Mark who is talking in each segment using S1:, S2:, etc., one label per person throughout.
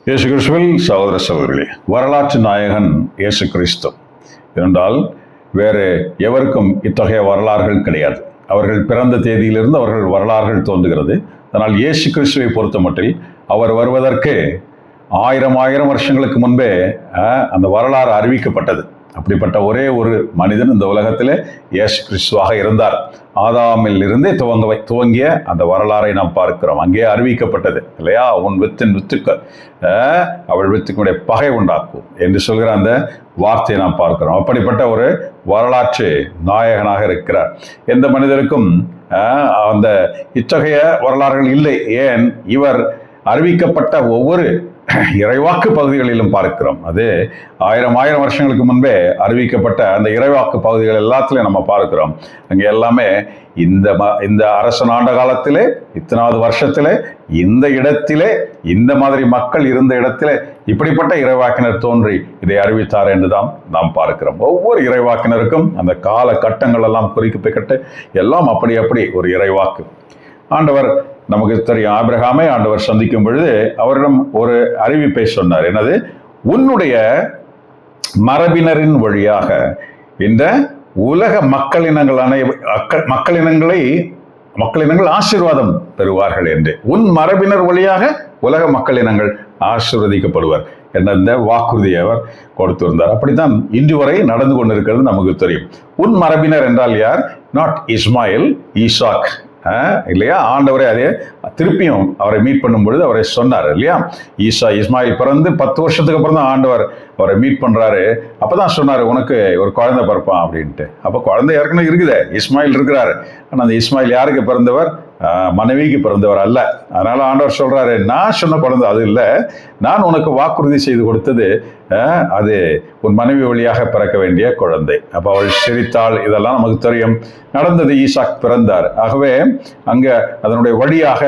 S1: இயேசு கிறிஸ்துவில் சகோதர சகோதரிகளே, வரலாற்று நாயகன் இயேசு கிறிஸ்து என்றால் வேறு எவருக்கும் இத்தகைய வரலாறுகள் கிடையாது. அவர்கள் பிறந்த தேதியிலிருந்து அவர்கள் வரலாறுகள் தோன்றுகிறது. அதனால் இயேசு கிறிஸ்துவை பொறுத்த மட்டில் அவர் வருவதற்கு ஆயிரம் வருஷங்களுக்கு முன்பே அந்த வரலாறு அறிவிக்கப்பட்டது. அப்படிப்பட்ட ஒரே ஒரு மனிதன் இந்த உலகத்திலே இயேசு கிறிஸ்துவாக இருந்தார். ஆதாமில் இருந்தே துவங்கிய அந்த வரலாறை நாம் பார்க்கிறோம். அங்கே அறிவிக்கப்பட்டது இல்லையா? உன் வித்தின் வித்துக்கு அவள் வித்துக்குடைய பகை உண்டாக்கும் என்று சொல்கிற அந்த வார்த்தையை நாம் பார்க்கிறோம். அப்படிப்பட்ட ஒரு வரலாற்று நாயகனாக இருக்கிறார். எந்த மனிதருக்கும் அந்த இத்தகைய வரலாறுகள் இல்லை. ஏன்? இவர் அறிவிக்கப்பட்ட ஒவ்வொரு இறைவாக்கு பகுதிகளிலும் பார்க்கிறோம். அது ஆயிரம் வருஷங்களுக்கு முன்பே அறிவிக்கப்பட்ட அந்த இறைவாக்கு பகுதிகள் எல்லாத்திலையும் நம்ம பார்க்கிறோம். அங்கே எல்லாமே இந்த அரசன் ஆண்ட காலத்திலே, இத்தனாவது வருஷத்திலே, இந்த இடத்திலே, இந்த மாதிரி மக்கள் இருந்த இடத்திலே இப்படிப்பட்ட இறைவாக்கினர் தோன்றி இதை அறிவித்தார் என்றுதான் நாம் பார்க்கிறோம். ஒவ்வொரு இறைவாக்கினருக்கும் அந்த கால கட்டங்கள் எல்லாம் குறிக்கப்பட்டு எல்லாம் அப்படி ஒரு இறைவாக்கு. ஆண்டவர் நமக்கு தெரியும், ஆபிரகாமை ஆண்டவர் சந்திக்கும் பொழுது அவரிடம் ஒரு அறிவிப்பை சொன்னார். என்னது? உன்னுடைய மரபினரின் வழியாக இந்த உலக மக்களினங்கள் ஆசீர்வாதம் பெறுவார்கள் என்று. உன் மரபினர் வழியாக உலக மக்களினங்கள் ஆசீர்வதிக்கப்படுவார் என்ற இந்த வாக்குறுதியை அவர் கொடுத்திருந்தார். அப்படித்தான் இன்று வரை நடந்து கொண்டிருக்கிறது நமக்கு தெரியும். உன் மரபினர் என்றால் யார்? நாட் இஸ்மாயில், ஈசாக் இல்லையா? ஆண்டவரே அதே திருப்பியும் அவரை மீட் பண்ணும் பொழுது அவரை சொன்னார் இல்லையா? இஸ்மாயில் பிறந்து 10 வருஷத்துக்கு அப்புறம் தான் ஆண்டவர் அவரை மீட் பண்றாரு. அப்பதான் சொன்னாரு, உனக்கு ஒரு குழந்தை பிறப்பான் அப்படின்ட்டு. அப்ப குழந்தை ஏற்கனவே இருக்குதே, இஸ்மாயில் இருக்கிறாரு. ஆனா அந்த இஸ்மாயில் யாருக்கு பிறந்தவர்? மனைவிக்கு பிறந்தவர் அல்ல. அதனால ஆண்டவர் சொல்றாரு, நான் சொன்ன குழந்தை அது இல்லை, நான் உனக்கு வாக்குறுதி செய்து கொடுத்தது அது உன் மனைவி வழியாக பிறக்க வேண்டிய குழந்தை. அப்ப அவள் சிரித்தாள். இதெல்லாம் நமக்கு தெரியும். நடந்தது. ஈசாக் பிறந்தார். ஆகவே அங்க அதனுடைய வழியாக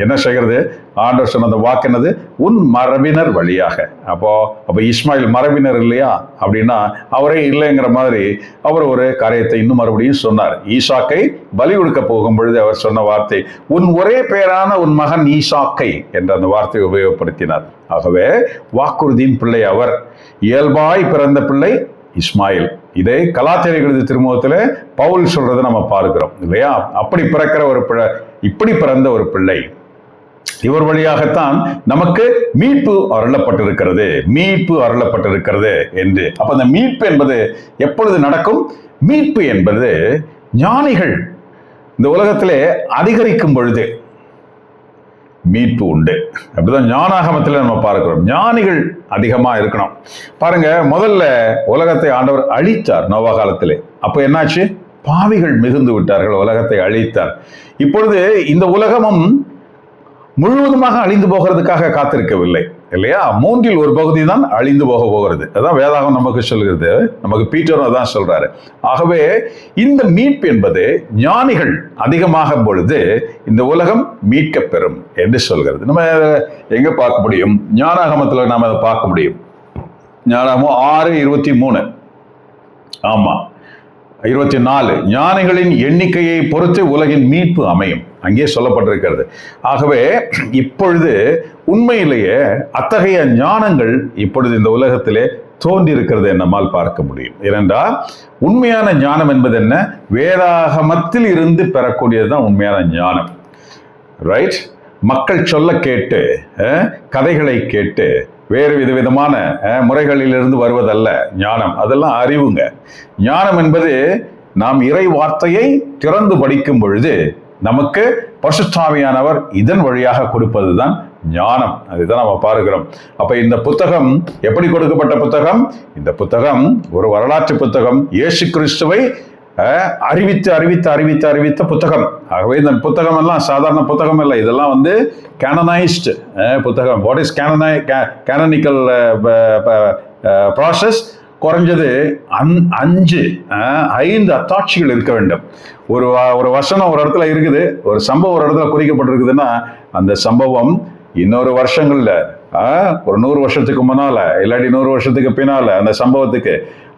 S1: என்ன செய்கிறது? ஆண்டவர் சொன்ன அந்த வாக்கு என்னது? உன் மரபினர் வழியாக. அப்போ இஸ்மாயில் மரபினர் இல்லையா? அப்படின்னா அவரே இல்லைங்கிற மாதிரி அவர் ஒரு காரியத்தை இன்னும் மறுபடியும் சொன்னார். ஈசாக்கை பலி கொடுக்க போகும் பொழுது அவர் சொன்ன வார்த்தை, உன் ஒரே பேரான உன் மகன் ஈசாக்கை என்ற அந்த வார்த்தையை உபயோகப்படுத்தினார். ஆகவே வாக்குறுதியின் பிள்ளை அவர். இயல்பாய் பிறந்த பிள்ளை இஸ்மாயில். இதை கலாத்தியர் எழுதிய திருமுகத்திலே பவுல் சொல்றதை நம்ம பார்க்கிறோம் இல்லையா? அப்படி பிறக்கிற ஒரு பிள்ளை, இப்படி பிறந்த ஒரு பிள்ளை, இவர் வழியாகத்தான் நமக்கு மீட்பு அருளப்பட்டிருக்கிறது என்று. அப்ப அந்த மீட்பு என்பது எப்பொழுது நடக்கும்? மீட்பு என்பது ஞானிகள் இந்த உலகத்திலே அதிகரிக்கும் பொழுது மீட்பு உண்டு. அப்படிதான் ஞானாகமத்தில் நம்ம பார்க்கிறோம். ஞானிகள் அதிகமா இருக்கணும். பாருங்க, முதல்ல உலகத்தை ஆண்டவர் அழித்தார் நோவா காலத்திலே. அப்ப என்னாச்சு? பாவிகள் மிகுந்து விட்டார்கள், உலகத்தை அழித்தார். இப்பொழுது இந்த உலகமும் முழுவதுமாக அழிந்து போகிறதுக்காக காத்திருக்கவில்லை இல்லையா? 1/3 பகுதி தான் அழிந்து போகிறது. அதான் வேதாகம் நமக்கு சொல்கிறது. நமக்கு பீட்டரும் அதான் சொல்றாரு. ஆகவே இந்த மீட்பு என்பது ஞானிகள் அதிகமாக பொழுது இந்த உலகம் மீட்க பெறும் என்று சொல்கிறது. நம்ம எங்க பார்க்க முடியும்? ஞானாகமத்தில் நாம அதை பார்க்க முடியும். ஞானாகமம் 6:23. ஆமா, 24. ஞானிகளின் எண்ணிக்கையை பொறுத்து உலகின் மீட்பு அமையும், அங்கே சொல்லப்பட்டிருக்கிறது. ஆகவே இப்பொழுது உண்மையிலேயே அத்தகைய ஞானங்கள் இப்பொழுது இந்த உலகத்திலே தோன்றி இருக்கிறது நம்மால் பார்க்க முடியும். ஏனென்றால் உண்மையான ஞானம் என்பது என்ன? வேதாகமத்தில் இருந்து பெறக்கூடியதுதான் உண்மையான ஞானம். ரைட்? மக்கள் சொல்ல கேட்டு, கதைகளை கேட்டு, வேறு விதவிதமான முறைகளிலிருந்து வருவதல்ல ஞானம். அதெல்லாம் அறிவுங்க. ஞானம் என்பது நாம் இறை வார்த்தையை திறந்து படிக்கும் பொழுது நமக்கு பரிசுத்தாவியானவர் இதன் வழியாக கொடுப்பதுதான் ஞானம். அதுதான் நம்ம பார்க்கிறோம். அப்ப இந்த புத்தகம் எப்படி கொடுக்கப்பட்ட புத்தகம்? இந்த புத்தகம் ஒரு வரலாற்று புத்தகம். இயேசு கிறிஸ்துவை அறிவித்த புத்தகம். ஆகவே இந்த புத்தகம் எல்லாம் சாதாரண புத்தகம் இல்லை. இதெல்லாம் கேனனைஸ்டு புத்தகம். What is canonical process? குறைஞ்சது 5 அத்தாட்சிகள் இருக்க வேண்டும். ஒரு வசனம் ஒரு இடத்துல இருக்குது, ஒரு சம்பவம் ஒரு இடத்துல குறிக்கப்பட்டிருக்குதுன்னா அந்த சம்பவம் இன்னொரு வருஷங்கள்ல, ஒரு 100 வருஷத்துக்கு முன்னால, இல்லாட்டி 100 வருஷத்துக்கு பின்னால அந்த சம்பவத்துக்கு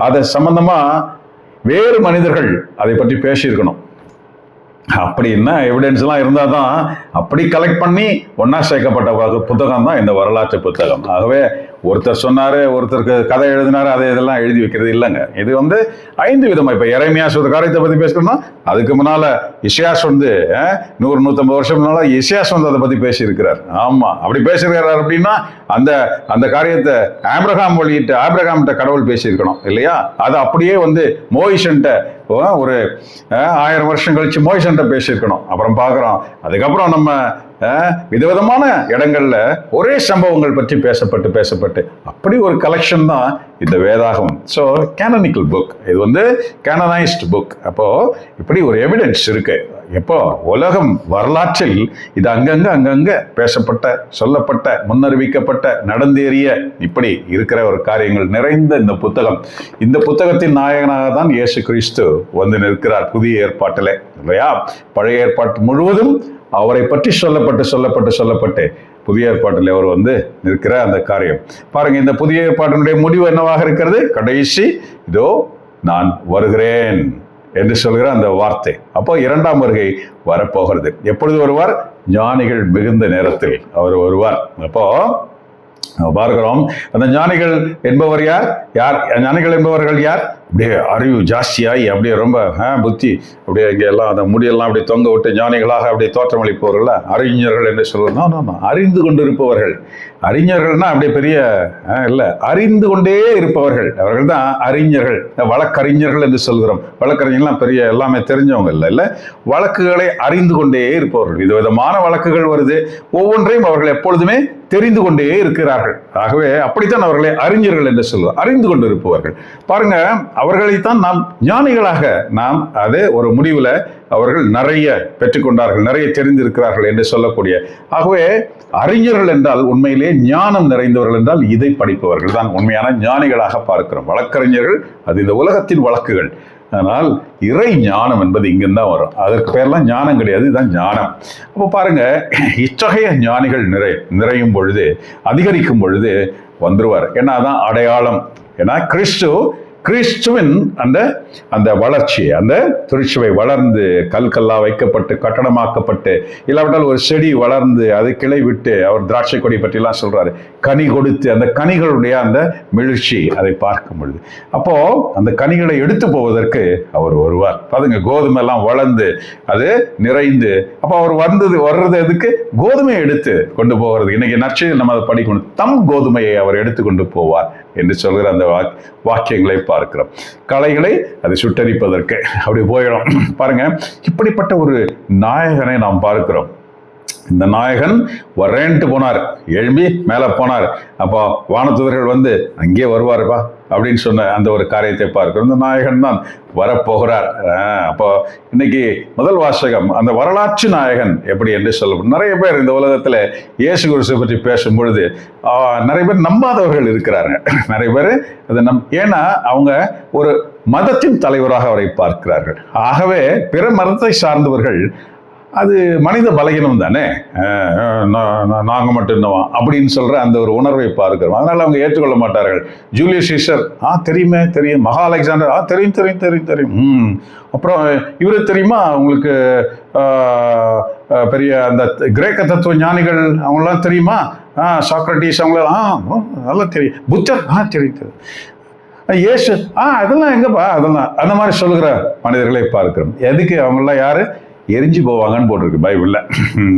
S1: அதை சம்பந்தமா வேறு மனிதர்கள் அதை பற்றி பேசியிருக்கணும். அப்படின்னா எவிடன்ஸ்லாம் இருந்தால் தான் அப்படி கலெக்ட் பண்ணி ஒன்றா சேர்க்கப்பட்ட புத்தகம் தான் இந்த வரலாற்று புத்தகம். ஆகவே ஒருத்தர் சொன்னார், ஒருத்தருக்கு கதை எழுதினார், அதை இதெல்லாம் எழுதி வைக்கிறது இல்லைங்க. இது 5 விதமாக. இப்போ எரேமியாஸ் ஒரு காரியத்தை பற்றி பேசணும்னா அதுக்கு முன்னால் இஷியாஸ் 100-150 வருஷம் முன்னால் இஷியாஸ் அதை பற்றி பேசியிருக்கிறார். ஆமாம், அப்படி பேசியிருக்கிறார் அப்படின்னா அந்த அந்த காரியத்தை ஆபிரகாம்கிட்ட கடவுள் பேசியிருக்கணும் இல்லையா? அது அப்படியே மோயிசன்ட்ட ஒரு 1000 வருஷம் கழிச்சு மோயிசன்ட்ட பேசியிருக்கணும். அப்புறம் பார்க்குறோம், அதுக்கப்புறம் நம்ம விதவிதமான இடங்கள்ல ஒரே சம்பவங்கள் பற்றி பேசப்பட்டு அப்படி ஒரு கலெக்ஷன் தான் இந்த வேதாகமம். ஸோ கேனனிக்கல் புக், இது கேனனைஸ்ட் புக். அப்போ இப்படி ஒரு எவிடன்ஸ் இருக்கு. எப்போ உலகம் வரலாற்றில் இது அங்கங்க பேசப்பட்ட, சொல்லப்பட்ட, முன்னறிவிக்கப்பட்ட, நடந்தேறிய இப்படி இருக்கிற ஒரு காரியங்கள் நிறைந்த இந்த புத்தகம். இந்த புத்தகத்தின் நாயகனாக தான் இயேசு கிறிஸ்து நிற்கிறார் புதிய ஏற்பாட்டிலே இல்லையா? பழைய ஏற்பாட்டு முழுவதும் அவரை பற்றி சொல்லப்பட்டு புதிய ஏற்பாட்டில் அவர் நிற்கிற அந்த காரியம் பாருங்க. இந்த புதிய ஏற்பாட்டினுடைய முடிவு என்னவாக இருக்கிறது? கடைசி இதோ நான் வருகிறேன் என்று சொல்கிற அந்த வார்த்தை. அப்போ 2ஆம் வருகை வரப்போகிறது. எப்பொழுது வருவார்? ஞானிகள் மிகுந்த நேரத்தில் அவர் வருவார். அப்போ பார்க்கிறோம், அந்த ஞானிகள் என்பவர் யார்? ஞானிகள் என்பவர்கள் யார்? அப்படியே அறிவு ஜாஸ்தியாகி அப்படியே ரொம்ப புத்தி அப்படியே இங்கே எல்லாம் அந்த முடியெல்லாம் அப்படி தொங்க விட்டு ஞானிகளாக அப்படியே தோற்றமளிப்பவர்கள் அறிஞர்கள் என்று சொல்லணும். அறிந்து கொண்டிருப்பவர்கள். அறிஞர்கள்னா அப்படியே பெரிய இல்லை, அறிந்து கொண்டே இருப்பவர்கள், அவர்கள் தான் அறிஞர்கள். வழக்கறிஞர்கள் என்று சொல்கிறோம். வழக்கறிஞர்கள்லாம் பெரிய எல்லாமே தெரிஞ்சவங்க இல்லை, வழக்குகளை அறிந்து கொண்டே இருப்பவர்கள். விதவிதமான வழக்குகள் வருது, ஒவ்வொன்றையும் அவர்கள் எப்பொழுதுமே தெரிந்து கொண்டே இருக்கிறார்கள். ஆகவே அப்படித்தான் அவர்களை அறிஞர்கள் என்று சொல்லுவோம். அறிந்து கொண்டு இருப்பவர்கள். பாருங்க, அவர்களைத்தான் நாம் ஞானிகளாக நாம் அது ஒரு முடிவில் அவர்கள் நிறைய பெற்றுக்கொண்டார்கள், நிறைய தெரிந்திருக்கிறார்கள் என்று சொல்லக்கூடிய. ஆகவே அறிஞர்கள் என்றால் உண்மையிலே ஞானம் நிறைந்தவர்கள் என்றால் இதை படிப்பவர்கள் தான் உண்மையான ஞானிகளாக பார்க்கிறோம். வழக்கறிஞர்கள் அது இந்த உலகத்தின் வழக்குகள். ஆனால் இறை ஞானம் என்பது இங்கிருந்தான் வரும். அதற்கு பேர்லாம் ஞானம் கிடையாது, இதுதான் ஞானம். அப்போ பாருங்க, இத்தகைய ஞானிகள் நிறையும் பொழுது, அதிகரிக்கும் பொழுது வந்துருவார். ஏன்னா அதான் அடையாளம். ஏன்னா கிறிஸ்துவின் அந்த வளர்ச்சி, அந்த திருச்சுவை வளர்ந்து கல்லா வைக்கப்பட்டு கட்டடமாக்கப்பட்டு, இல்லாவிட்டால் ஒரு செடி வளர்ந்து அது கிளை விட்டு, அவர் திராட்சை கொடி பற்றிலாம் சொல்றாரு, கனி கொடுத்து அந்த கனிகளுடைய அந்த மிழ்ச்சி அதை பார்க்கும் பொழுது, அப்போ அந்த கனிகளை எடுத்து போவதற்கு அவர் வருவார். பாருங்க, கோதுமை எல்லாம் வளர்ந்து அது நிறைந்து, அப்போ அவர் வர்றது எதுக்கு? கோதுமையை எடுத்து கொண்டு போகிறது. இன்னைக்கு நற்செய்தியில் நம்ம அதை படிக்கணும். தம் கோதுமையை அவர் எடுத்து கொண்டு போவார் என்று சொல்கிற அந்த வாக்கியங்களை பார்க்கிறோம். களைகளை அதை சுட்டரிப்பதற்கு அப்படி போயிடும். பாருங்க, இப்படிப்பட்ட ஒரு நாயகனை நாம் பார்க்கிறோம். இந்த நாயகன் வரேன்ட்டு போனார், எழும்பி மேலே போனார். அப்போ வானதூதர்கள் அங்கே வருவாருப்பா அப்படின்னு சொன்ன அந்த ஒரு காரியத்தை பார்க்கிறோம். இந்த நாயகன் தான் வரப்போகிறார். அப்போ இன்னைக்கு முதல் வாசகம் அந்த வரலாற்று நாயகன் எப்படி என்று சொல்லப்படும். நிறைய பேர் இந்த உலகத்தில் இயேசு கிறிஸ்துவை பற்றி பேசும் பொழுது நிறைய பேர் நம்பாதவர்கள் இருக்கிறாங்க. நிறைய பேர் அதை ஏன்னா அவங்க ஒரு மதத்தின் தலைவராக அவரை பார்க்கிறார்கள். ஆகவே பிற மதத்தை சார்ந்தவர்கள் அது மனித பலகீனம் தானே, நாங்கள் மட்டும் என்னவா அப்படின்னு சொல்ற அந்த ஒரு உணர்வை பார்க்கிறோம். அதனால அவங்க ஏற்றுக்கொள்ள மாட்டார்கள். ஜூலியஸ் சீசர் தெரியும். மகா அலெக்சாண்டர் தெரியும். அப்புறம் இவரு தெரியுமா உங்களுக்கு? பெரிய அந்த கிரேக்க தத்துவ ஞானிகள் அவங்களாம் தெரியுமா? சாக்ரட்டிஸ் அவங்களாம் நல்லா தெரியும். புத்தர் தெரியும். இயேசு அதெல்லாம் எங்கப்பா? அதெல்லாம் அந்த மாதிரி சொல்லுகிற மனிதர்களை பார்க்கிறோம். எதுக்கு? அவங்களாம் யாரு? எரிஞ்சு போவாங்கன்னு போட்டிருக்கு பைபிள்ல.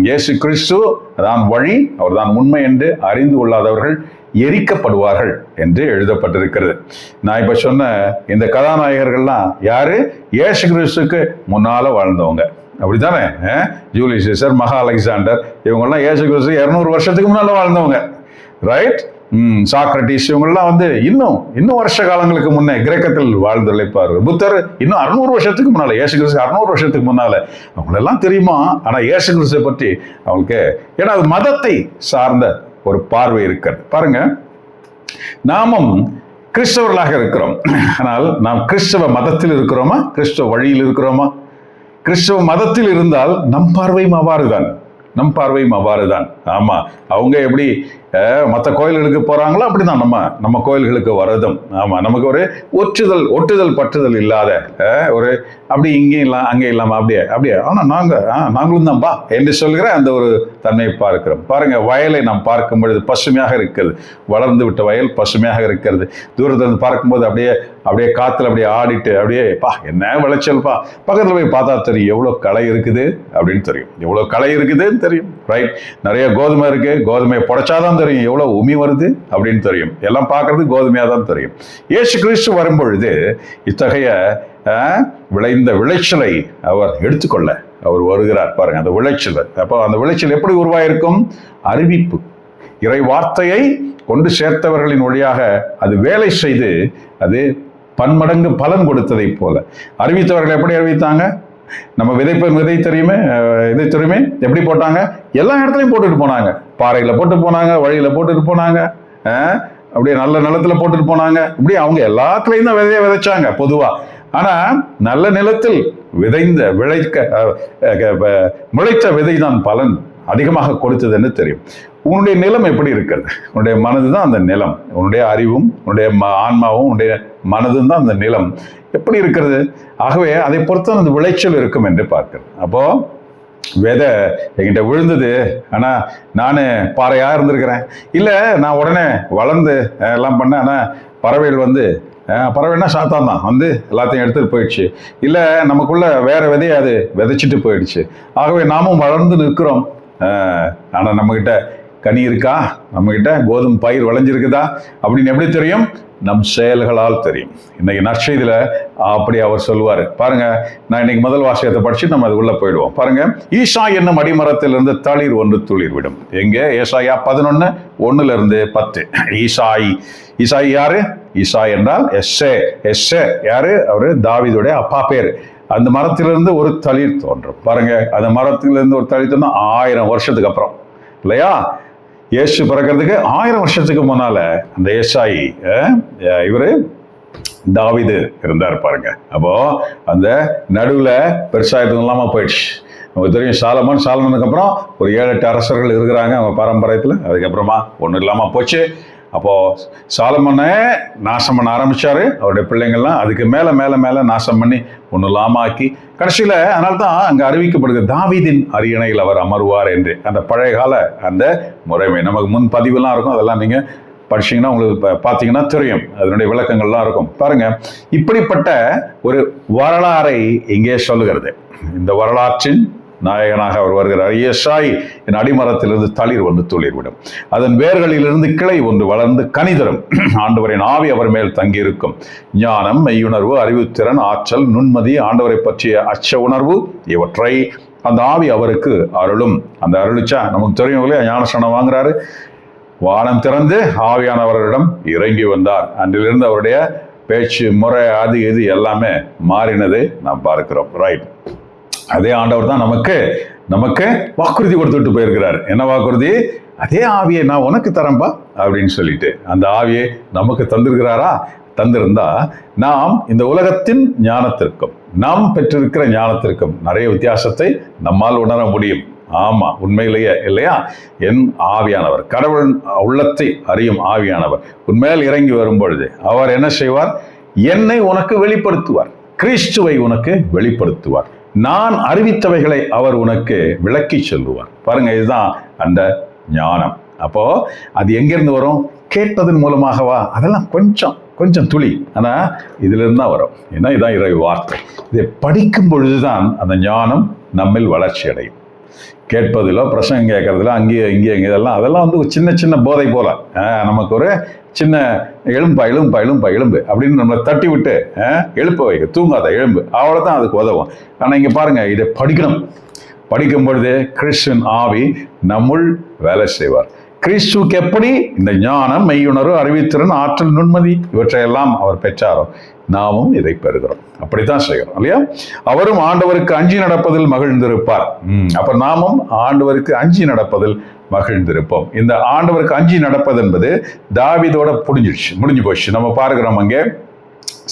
S1: இயேசு கிறிஸ்து அதான் வழி, அவர் தான் உண்மை என்று அறிந்து கொள்ளாதவர்கள் எரிக்கப்படுவார்கள் என்று எழுதப்பட்டிருக்கிறது. நான் இப்ப சொன்ன இந்த கதாநாயகர்கள்லாம் யாரு? இயேசு கிறிஸ்துக்கு முன்னால வாழ்ந்தவங்க, அப்படித்தானே? ஜூலியஸ் சீசர், மகா அலெக்சாண்டர், இவங்கெல்லாம் இயேசு கிறிஸ்து 200 வருஷத்துக்கு முன்னால வாழ்ந்தவங்க, ரைட்? சாக்ரட்டிஸ் இவங்கெல்லாம் இன்னும் வருஷ காலங்களுக்கு முன்னே கிரேக்கத்தில் வாழ்ந்துழைப்பார். புத்தர் இன்னும் 600 வருஷத்துக்கு முன்னால, இயேசு கிறிஸ்து 600 வருஷத்துக்கு முன்னால. அவங்களெல்லாம் தெரியுமா? ஆனா இயேசு கிறிஸ்துவை பற்றி அவங்களுக்கு, ஏன்னா அது மதத்தை சார்ந்த ஒரு பார்வை இருக்கிறது. பாருங்க, நாமும் கிறிஸ்தவர்களாக இருக்கிறோம். ஆனால் நாம் கிறிஸ்தவ மதத்தில் இருக்கிறோமா? கிறிஸ்தவ வழியில் இருக்கிறோமா? கிறிஸ்தவ மதத்தில் இருந்தால் நம் பார்வையும் அவ்வாறுதான். ஆமா, அவங்க எப்படி மற்ற கோயில்களுக்கு போறாங்களோ அப்படிதான் நம்ம கோயில்களுக்கு வரதும். ஆமா, நமக்கு ஒரு ஒட்டுதல் பற்றுதல் இல்லாத ஒரு அப்படி இங்கேயும் இல்லாம அங்கே இல்லாம அப்படியே ஆனா நாங்களும் தான் பா என்று சொல்கிற அந்த ஒரு தன்மையை பார்க்கிறோம். பாருங்க, வயலை நாம் பார்க்கும் பொழுது பசுமையாக இருக்கிறது, வளர்ந்து விட்ட வயல் பசுமையாக இருக்கிறது. தூரத்துல இருந்து பார்க்கும்போது அப்படியே காத்துல அப்படியே ஆடிட்டு அப்படியே பா என்ன விளைச்சல்பா. பக்கத்துல போய் பார்த்தா தெரியும் எவ்வளவு களை இருக்குது அப்படின்னு தெரியும், எவ்வளவு களை இருக்குதுன்னு தெரியும். ரைட், நிறைய கோதுமை இருக்கு, கோதுமையை புடைச்சாதான் தெரியும் எவ்வளவு உமி வருது அப்படின்னு தெரியும். எல்லாம் பார்க்கறது கோதுமையா தான் தெரியும். இயேசு கிறிஸ்து வரும்பொழுது இத்தகைய விளைந்த விளைச்சலை அவர் எடுத்துக்கொள்ள அவர் வருகிறார். பாருங்க அந்த விளைச்சல். அப்போ அந்த விளைச்சல் எப்படி உருவாயிருக்கும்? அறிவிப்பு, இறை வார்த்தையை கொண்டு சேர்த்தவர்களின் வழியாக அது வேலை செய்து அது பன்மடங்கு பலன் கொடுத்ததை போல. அறிவித்தவர்கள் எப்படி அறிவித்தாங்க? நம்ம விதை தெரியுமே, எப்படி போட்டாங்க? எல்லா இடத்துலையும் போட்டுட்டு போனாங்க. பாறையில போட்டு போனாங்க, வழியில போட்டுட்டு போனாங்க, அப்படியே நல்ல நிலத்துல போட்டுட்டு போனாங்க. இப்படி அவங்க எல்லாத்துலயும் தான் விதைய விதைச்சாங்க பொதுவா. ஆனா நல்ல நிலத்தில் முளைத்த விதை தான் பலன் அதிகமாக கொடுத்ததுன்னு தெரியும். உன்னுடைய நிலம் எப்படி இருக்கிறது? உன்னுடைய மனது தான் அந்த நிலம். உன்னுடைய அறிவும் உன்னுடைய ஆன்மாவும் உன்னுடைய மனதும் தான் அந்த நிலம் எப்படி இருக்கிறது. ஆகவே அதை பொறுத்து அந்த விளைச்சல் இருக்கும் என்று பார்க்கிறேன். அப்போ விதை என்கிட்ட விழுந்தது, ஆனா நானு பாறையா இருந்திருக்கிறேன், இல்ல நான் உடனே வளர்ந்து எல்லாம் பண்ணேன், ஆனா பறவைன்னா சாத்தான் தான் வந்து எல்லாத்தையும் எடுத்துட்டு போயிடுச்சு, இல்ல நமக்குள்ள வேற விதையை அது விதைச்சிட்டு போயிடுச்சு. ஆகவே நாமும் வளர்ந்து நிற்கிறோம், ஆனா நம்மகிட்ட கனி இருக்கா, நம்மகிட்ட கோதுமை பயிர் விளைஞ்சிருக்குதா அப்படின்னு எப்படி தெரியும்? நம் செயல்களால் தெரியும். இன்னைக்கு நற்செய்தியில அப்படி அவர் சொல்லுவாரு. பாருங்க, நான் இன்னைக்கு முதல் வாசகத்தை படிச்சு நம்ம அதுக்குள்ள போயிடுவோம். பாருங்க, ஈசா என்னும் அடிமரத்திலிருந்து தளிர் ஒன்று துளிர் விடும். எங்க? ஏசாயா 11:1-10. ஈசாய் யாரு? ஈசா என்றால் எஸ்ஸே யாரு? அவரு தாவீதுடைய அப்பா பேரு. அந்த மரத்திலிருந்து ஒரு தளிர் தோன்றும். பாருங்க, அந்த மரத்திலிருந்து ஒரு தளிர் தோன்றும் 1000 வருஷத்துக்கு அப்புறம் இல்லையா? இயேசு பிறக்கிறதுக்கு 1000 வருஷத்துக்கு முன்னால அந்த ஏசாயி இவரு தாவீது இருந்தார் பாருங்க. அப்போ அந்த நடுவுல பெருசாயத்துக்கு இல்லாம போயிடுச்சு. நமக்கு தெரியும் சாலமனுக்கு அப்புறம் ஒரு 7-8 அரசர்கள் இருக்கிறாங்க அவங்க பாரம்பரியத்துல. அதுக்கப்புறமா ஒன்றும் இல்லாம போச்சு. அப்போ சாலமனை நாசம் பண்ண ஆரம்பிச்சாரு, அவருடைய பிள்ளைங்கள்லாம் அதுக்கு மேல நாசம் பண்ணி ஒன்றும் இல்லாம ஆக்கி கடைசியில, அதனால தான் அங்க அறிவிக்கப்படுது தாவீதின் அரியணையில் அவர் அமர்வார் என்று. அந்த பழைய கால அந்த முறைமை நமக்கு முன் பதிவுலாம் இருக்கும், அதெல்லாம் நீங்க படிச்சீங்கன்னா உங்களுக்கு பார்த்தீங்கன்னா தெரியும், அதனுடைய விளக்கங்கள்லாம் இருக்கும். பாருங்க, இப்படிப்பட்ட ஒரு வரலாறை இங்கே சொல்லுகிறது. இந்த வரலாற்றின் நாயகனாக அவர் வருகிறார். ஏசாய் என் அடிமரத்திலிருந்து தளிர் ஒன்று துளிர்விடும், அதன் வேர்களிலிருந்து கிளை ஒன்று வளர்ந்து கனி தரும். ஆண்டவரின் ஆவி அவர் மேல் தங்கியிருக்கும். ஞானம், மெய்யுணர்வு, அறிவுத்திறன், ஆற்றல், நுண்மதி, ஆண்டவரை பற்றிய அச்ச உணர்வு இவற்றை அந்த ஆவி அவருக்கு அருளும். அந்த அருளிச்சா நமக்கு தெரியும் இல்லையா? ஞானஸ்நானம் வாங்குறாரு, வானம் திறந்து ஆவியானவரிடம் இறங்கி வந்தார். அன்றிலிருந்து அவருடைய பேச்சு முறை அது இது எல்லாமே மாறினது நாம் பார்க்கிறோம். ரைட், அதே ஆண்டவர் தான் நமக்கு வாக்குறுதி கொடுத்துட்டு போயிருக்கிறார். என்ன வாக்குறுதி? அதே ஆவியை நான் உனக்கு தரேன்பா அப்படின்னு சொல்லிட்டு அந்த ஆவியை நமக்கு தந்திருக்கிறாரா? தந்திருந்தா நாம் இந்த உலகத்தின் ஞானத்திற்கும் நாம் பெற்றிருக்கிற ஞானத்திற்கும் நிறைய வித்தியாசத்தை நம்மால் உணர முடியும். ஆமா, உண்மையிலேயே இல்லையா? என் ஆவியானவர், கடவுள் உள்ளத்தை அறியும் ஆவியானவர் உண்மையில் இறங்கி வரும் பொழுது அவர் என்ன செய்வார்? என்னை உனக்கு வெளிப்படுத்துவார், கிறிஸ்துவை உனக்கு வெளிப்படுத்துவார், நான் அறிவித்தவைகளை அவர் உனக்கு விளக்கி சொல்லுவார். பாருங்க, இதுதான் அந்த ஞானம். அப்போ அது எங்கிருந்து வரும்? கேட்பதன் மூலமாகவா? அதெல்லாம் கொஞ்சம் துளி, ஆனா இதுல இருந்தா வரும். ஏன்னா இதான் இறை வார்த்தை. இதை படிக்கும் பொழுதுதான் அந்த ஞானம் நம்மில் வளர்ச்சி அடையும். கேட்பதிலோ பிரசங்கம் கேட்கறதுல அங்கேயே இதெல்லாம் அதெல்லாம் வந்து சின்ன போதை போல நமக்கு ஒரு சின்ன எலும்பு அப்படின்னு நம்மளை தட்டி விட்டு எழுப்ப வைக்க, தூங்காத எலும்பு, அவ்வளோதான் அதுக்கு உதவும். ஆனால் இங்கே பாருங்க, இதை படிக்கும் பொழுது கிறிஸ்துவின் ஆவி நம்முள் வேலை செய்வார். கிறிஸ்துவுக்கு எப்படி இந்த ஞானம், மெய்யுணர்வு, அறிவித்திறன், ஆற்றல், நுண்மதி இவற்றையெல்லாம் அவர் பெற்றாரோ நாமும் இதை பெறுகிறோம். அப்படித்தான் செய்கிறோம் இல்லையா? அவரும் ஆண்டவருக்கு அஞ்சி நடப்பதில் மகிழ்ந்திருப்பார். அப்ப நாமும் ஆண்டவருக்கு அஞ்சி நடப்பதில் மகிழ்ந்திருப்போம். இந்த ஆண்டவருக்கு அஞ்சி நடப்பது என்பது தாவீதோட முடிஞ்சு போச்சு. நம்ம பார்க்கிறோம் அங்கே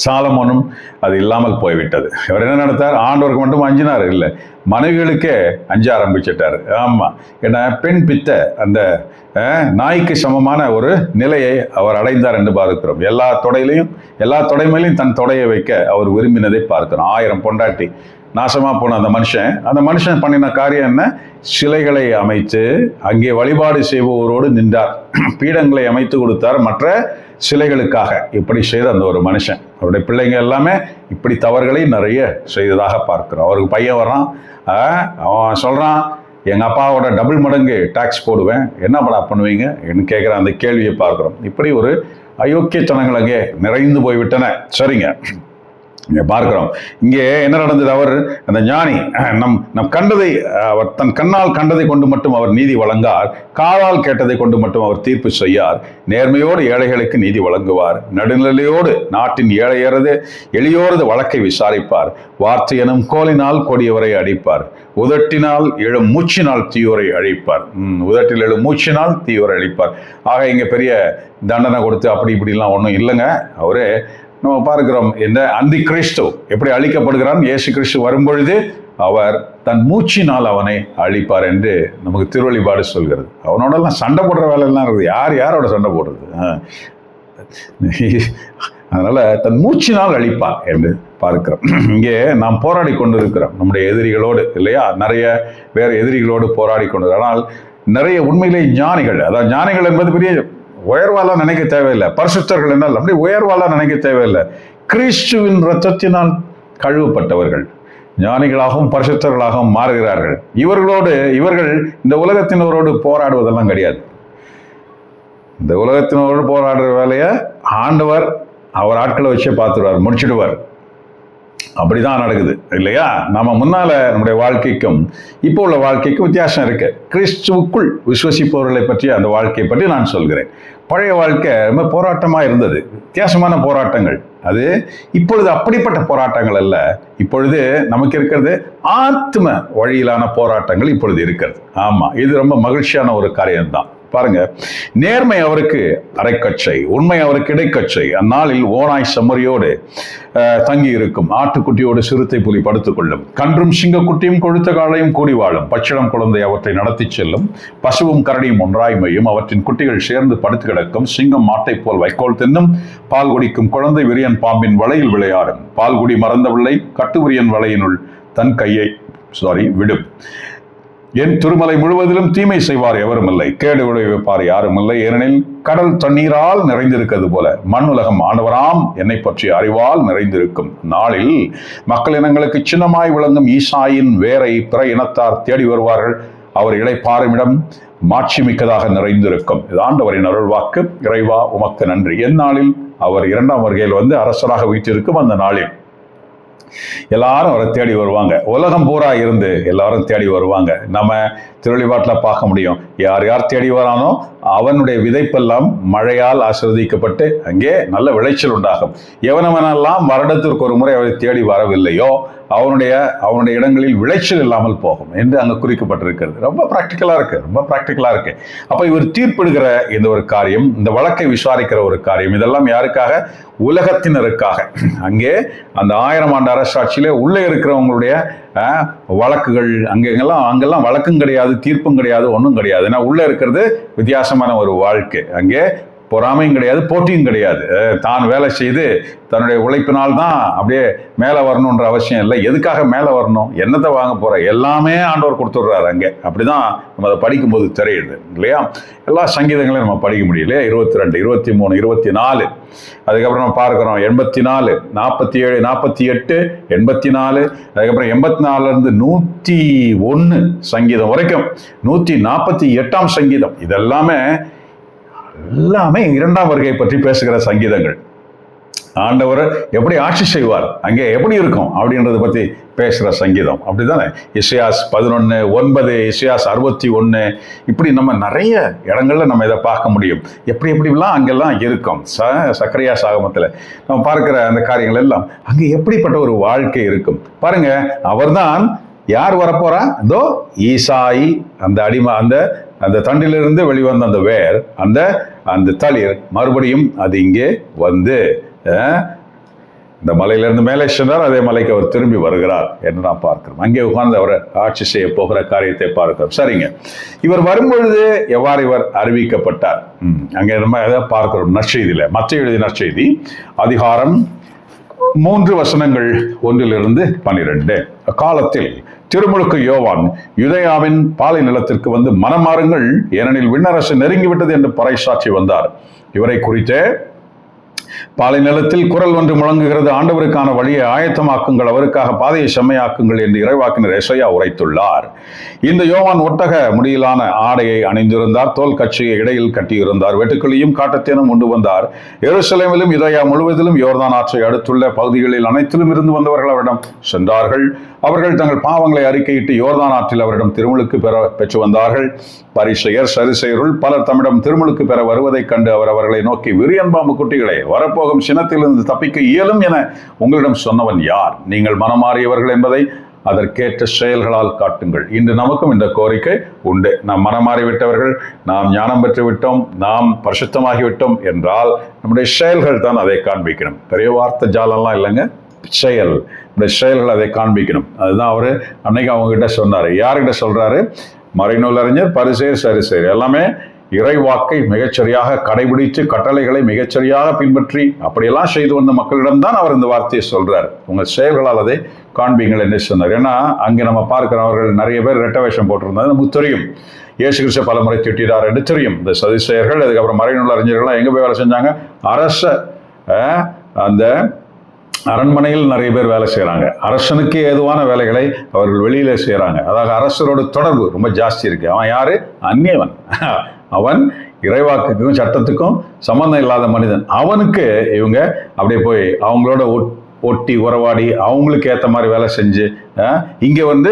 S1: சாலமோனும் அது இல்லாமல் போய்விட்டது. இவர் என்ன நடத்தார்? ஆண்டவருக்கு மட்டும் அஞ்சினார் இல்லை, மனைவிகளுக்கே அஞ்ச ஆரம்பிச்சிட்டார். ஆமாம், ஏன்னா பெண் பித்த அந்த நாய்க்கு சமமான ஒரு நிலையை அவர் அடைந்தார் என்று பார்க்கிறோம். எல்லா தொடைமையிலையும் தன் தொடையை வைக்க அவர் விரும்பினதை பார்க்கிறோம். 1000 பொண்டாட்டி நாசமா போன அந்த மனுஷன் பண்ணின காரியம் என்ன? சிலைகளை அமைத்து அங்கே வழிபாடு செய்பவரோடு நின்றார். பீடங்களை அமைத்து கொடுத்தார் மற்ற சிலைகளுக்காக. இப்படி செய்த அந்த ஒரு மனுஷன், அவருடைய பிள்ளைங்க எல்லாமே இப்படி தவறுகளை நிறைய செய்ததாக பார்க்கிறோம். அவருக்கு பையன் வர்றான், அவன் சொல்றான், எங்க அப்பாவோட டபுள் மடங்கு டாக்ஸ் போடுவேன், என்ன படா பண்ணுவீங்க என்று கேட்குற அந்த கேள்வியை பார்க்கிறோம். இப்படி ஒரு அயோக்கியத்தனங்கள் அங்கே நிறைந்து போய்விட்டன. சரிங்க, இங்கே பார்க்கிறோம். இங்கே என்ன நடந்தது? அவர் அந்த ஞானி நம் கண்டதை, அவர் தன் கண்ணால் கண்டதை கொண்டு மட்டும் அவர் நீதி வழங்கார், காதால் கேட்டதை கொண்டு மட்டும் அவர் தீர்ப்பு செய்யார். நேர்மையோடு ஏழைகளுக்கு நீதி வழங்குவார், நடுநிலையோடு நாட்டின் எளியோரது வழக்கை விசாரிப்பார். வார்த்தை எனும் கோலினால் கொடியவரை அடிப்பார், உதட்டினால் எழும் மூச்சினால் தீயோரை அழிப்பார். உதட்டில் எழும் மூச்சினால் தீயோரை அழிப்பார். ஆக இங்கே பெரிய தண்டனை கொடுத்து அப்படி இப்படிலாம் ஒன்றும் இல்லைங்க. அவரே நம்ம பார்க்கிறோம், இந்த அந்தி கிறிஸ்து எப்படி அழிக்கப்படுகிறான். இயேசு கிறிஸ்து வரும்பொழுது அவர் தன் மூச்சினால் அவனை அழிப்பார் என்று நமக்கு திருவழிபாடு சொல்கிறது. அவனோடலாம் சண்டை போடுற வேலையெல்லாம் இருக்குது. யாரோட சண்டை போடுறது? அதனால தன் மூச்சினால் அழிப்பார் என்று பார்க்கிறோம். இங்கே நாம் போராடி கொண்டு இருக்கிறோம் நம்முடைய எதிரிகளோடு, இல்லையா? நிறைய வேறு எதிரிகளோடு போராடி கொண்டு. ஆனால் நிறைய உண்மையிலே ஞானிகள், அதாவது ஞானிகள் என்பது பெரிய உயர்வாலாம் நினைக்க தேவையில்லை. பரிசுத்தர்கள் என்றால் அப்படி உயர்வாலாம் நினைக்க தேவையில்லை. கிறிஸ்துவின் இரத்தத்தினால் கழுவப்பட்டவர்கள் ஞானிகளாகவும் பரிசுத்தர்களாகவும் மாறுகிறார்கள். இவர்கள் இந்த உலகத்தினரோடு போராடுவதெல்லாம் கிடையாது. இந்த உலகத்தினரோடு போராடுற வேலையை ஆண்டவர் அவர் ஆட்களை வச்சே பார்த்துடுவார், முடிச்சிடுவார். அப்படிதான் நடக்குது, இல்லையா? நம்ம முன்னால நம்முடைய வாழ்க்கைக்கும் இப்போ உள்ள வாழ்க்கைக்கும் வித்தியாசம் இருக்கு. கிறிஸ்துவுக்குள் விசுவசிப்பவர்களை பற்றி அந்த வாழ்க்கையை பற்றி நான் சொல்கிறேன். பழைய வாழ்க்கை ரொம்ப போராட்டமா இருந்தது, வித்தியாசமான போராட்டங்கள். அது இப்பொழுது அப்படிப்பட்ட போராட்டங்கள் அல்ல. இப்பொழுது நமக்கு இருக்கிறது ஆத்ம வழியிலான போராட்டங்கள் இப்பொழுது இருக்கிறது. ஆமா, இது ரொம்ப மகிழ்ச்சியான ஒரு காரியம்தான். பாருங்க, நேர்மை அவருக்கு அரைக்கச்சை, உண்மை அவருக்கு இடைக்கச்சை. அந்நாளில் ஓனாய் செம்மறியோடு தங்கி இருக்கும், ஆட்டுக்குட்டியோடு சிறுத்தை புலி படுத்துக் கொள்ளும், கன்றும் சிங்கக்குட்டியும் கொழுத்த காலையும் கூடி வாழும், பச்சிளம் குழந்தை அவற்றை நடத்தி செல்லும், பசுவும் கரடியும் ஒன்றாய்மையும் அவற்றின் குட்டிகள் சேர்ந்து படுத்து கிடக்கும், சிங்கம் மாட்டை போல் வைக்கோல் தின்னும், பால் குடிக்கும் குழந்தை விரியன் பாம்பின் வலையில் விளையாடும், பால் குடி மறந்தவில்லை கட்டுவிரியன் வலையினுள் தன் கையை விடும். என் திருமலை முழுவதிலும் தீமை செய்வார் எவரும் இல்லை, கேடு விளைவிப்பார் யாரும் இல்லை. ஏனெனில் கடல் தண்ணீரால் நிறைந்திருக்கிறது போல மண்ணுலகம் ஆண்டவராம் என்னை பற்றி அறிவால் நிறைந்திருக்கும். நாளில் மக்கள் இனங்களுக்கு சின்னமாய் விளங்கும் ஈசாயின் வேரை பிற இனத்தார் தேடி வருவார்கள். அவர் இளைப்பாறுமிடம் மாட்சி மிக்கதாக நிறைந்திருக்கும். இது ஆண்டவரின் அருள்வாக்கு. இறைவா உமக்கு நன்றி. எந்நாளில் அவர் 2ஆம் வருகையில் அரசராக வீற்றிருக்கும் அந்த நாளில் எல்லாரும் அவரை தேடி வருவாங்க. உலகம் பூரா இருந்து எல்லாரும் தேடி வருவாங்க. நம்ம திருவழிபாட்டில் பார்க்க முடியும், யார் யார் தேடி வரானோ அவனுடைய விதைப்பெல்லாம் மழையால் ஆசீர்வதிக்கப்பட்டு அங்கே நல்ல விளைச்சல் உண்டாகும். எவனவனெல்லாம் வருடத்திற்கு ஒரு முறை அவரை தேடி வரவில்லையோ அவனுடைய இடங்களில் விளைச்சல் இல்லாமல் போகும் என்று அங்கே குறிக்கப்பட்டிருக்கிறது. ரொம்ப ப்ராக்டிக்கலா இருக்கு. அப்ப இவர் தீர்ப்பிடுகிற இந்த ஒரு காரியம், இந்த வழக்கை விசாரிக்கிற ஒரு காரியம், இதெல்லாம் யாருக்காக? உலகத்தினருக்காக. அங்கே அந்த 1000 ஆண்டு அரசாட்சியிலே உள்ளே இருக்கிறவங்களுடைய வழக்குகள் அங்கெல்லாம் வழக்கும் கிடையாது, தீர்ப்பும் கிடையாது, ஒன்றும் கிடையாது. ஏன்னா உள்ள இருக்கிறது வித்தியாசமான ஒரு வாழ்க்கை. அங்கே பொறாமையும் கிடையாது, போட்டியும் கிடையாது. தான் வேலை செய்து தன்னுடைய உழைப்பினால் தான் அப்படியே மேலே வரணுன்ற அவசியம் இல்லை. எதுக்காக மேலே வரணும்? என்னத்தை வாங்க போற? எல்லாமே ஆண்டவர் கொடுத்துடுறாரு அங்கே. அப்படிதான் நம்ம அதை படிக்கும்போது தெரியுது, இல்லையா? எல்லா சங்கீதங்களையும் நம்ம படிக்க முடியல. 22, 23, 24, அதுக்கப்புறம் நம்ம பார்க்கிறோம் 84, 47, 48, 84, அதுக்கப்புறம் 84 101 சங்கீதம் வரைக்கும் 148ஆம் சங்கீதம். இதெல்லாமே 2ஆம் வருகை பற்றி பேசுகிற சங்கீதங்கள். ஆண்டவர் எப்படி ஆட்சி செய்வார், அங்கே எப்படி இருக்கும் அப்படின்றத பத்தி பேசுகிற சங்கீதம். அப்படிதானே? இசையாஸ் 11:9, இசையாஸ் 61, இப்படி நம்ம நிறைய இடங்கள்ல நம்ம இதை பார்க்க முடியும். எப்படிலாம் அங்கெல்லாம் இருக்கும். சக்கரையா சாகமத்தில் நம்ம பார்க்கிற அந்த காரியங்கள் எல்லாம் அங்கே எப்படிப்பட்ட ஒரு வாழ்க்கை இருக்கும் பாருங்க. அவர்தான் யார் வரப்போறா? இதோ ஈசாய், அந்த அடிமை, அந்த தண்டிலிருந்து வெளிவந்த அந்த வேர், அந்த தளிர் மறுபடியும் அது இங்கே இந்த மலையிலிருந்து மேலே சென்றார், அதே மலைக்கு அவர் திரும்பி வருகிறார் என்று நாம் பார்க்கிறோம். அங்கே உட்கார்ந்து அவர் ஆட்சி செய்ய போகிற காரியத்தை பார்க்கிறோம். சரிங்க, இவர் வரும்பொழுது எவ்வாறு இவர் அறிவிக்கப்பட்டார்? அங்கே நம்ம எதை பார்க்கிறோம்? நற்செய்தியில, மத்தேயு எழுதிய நற்செய்தி அதிகாரம் 3 வசனங்கள் 1-12. அக்காலத்தில் திருமுழுக்கு யோவான் யூதேயாவின் பாலை நிலத்திற்கு வந்து மனமாறுங்கள், ஏனெனில் விண்ணரசு நெருங்கிவிட்டது என்று பறைசாற்றி வந்தார். இவரை குறித்து பாலை நிலத்தில் குரல் ஒன்று முழங்குகிறது, ஆண்டவருக்கான வழியை ஆயத்தமாக்குங்கள், அவருக்காக பாதையை செம்மையாக்குங்கள் என்று இறைவாக்கினர் எசையா உரைத்துள்ளார். இந்த யோவான் ஒட்டக முடியிலான ஆடையை அணிந்திருந்தார், தோல் கட்சியை இடையில் கட்டியிருந்தார், வெட்டுக்கிளியும் காட்டத்தேனும் உண்டு வந்தார். எருசலேமிலும் யூதேயா முழுவதிலும் யோர்தான் ஆற்றை அடுத்துள்ள பகுதிகளில் அனைத்திலும் இருந்து வந்தவர்கள் அவரிடம் சென்றார்கள். அவர்கள் தங்கள் பாவங்களை அறிக்கையிட்டு யோர்தான் ஆற்றில் அவரிடம் திருமுழுக்கு பெற்று வந்தார்கள். பரிசேயர் சதுசேயருள் பலர் தம்மிடம் திருமுழுக்கு பெற வருவதைக் கண்டு அவர் அவர்களை நோக்கி, விரியன்பாம்பு குட்டிகளே, வரப்போகும் சினத்திலிருந்து தப்பிக்க இயலும் என உங்களிடம் சொன்னவன் யார்? நீங்கள் மனமாறியவர்கள் என்பதை அதற்கேற்ற செயல்களால் காட்டுங்கள். இன்று நமக்கும் இந்த கோரிக்கை உண்டு. நாம் மனமாறிவிட்டவர்கள், நாம் ஞானம் பெற்று விட்டோம், நாம் பரிசுத்தமாகிவிட்டோம் என்றால் நம்முடைய செயல்கள் தான் அதை காண்பிக்கணும். பெரிய வார்த்தை ஜாலெல்லாம் இல்லைங்க, செயல், செயல்கள் அதை காண்பிக்கணும். அதுதான் அவரு அன்னைக்கு அவங்க கிட்ட சொன்னாரு. யார்கிட்ட சொல்றாரு? மறைநூல் அறிஞர், பரிசேயர், சதுசேயர் எல்லாமே இறைவாக்கை மிகச்சரியாக கடைபிடித்து கட்டளைகளை மிகச்சரியாக பின்பற்றி அப்படியெல்லாம் செய்து வந்த மக்களிடம்தான் அவர் இந்த வார்த்தையை சொல்றார். உங்கள் செயல்களால் அதை காண்பீங்கள் என்று சொன்னார். ஏன்னா அங்கே நம்ம பார்க்கிறவர்கள் நிறைய பேர் ரெட்ட வேஷம் போட்டிருந்தது நமக்கு தெரியும். இயேசு கிறிஸ்து பல முறை திட்டார் என்று தெரியும். இந்த சதுசேயர்கள், அதுக்கப்புறம் மறைநூல் அறிஞர்கள்லாம் எங்கே போய் வேலை செஞ்சாங்க? அரச அந்த அரண்மனையில் நிறைய பேர் வேலை செய்கிறாங்க. அரசனுக்கு ஏதுவான வேலைகளை அவர்கள் வெளியில செய்கிறாங்க. அதாவது அரசரோட தொடர்பு ரொம்ப ஜாஸ்தி இருக்கு. அவன் யாரு? அந்நியவன். அவன் இறைவாக்குக்கும் சட்டத்துக்கும் சம்பந்தம் இல்லாத மனிதன். அவனுக்கு இவங்க அப்படியே போய் அவங்களோட ஒட்டி உறவாடி அவங்களுக்கு ஏற்ற மாதிரி வேலை செஞ்சு இங்கே வந்து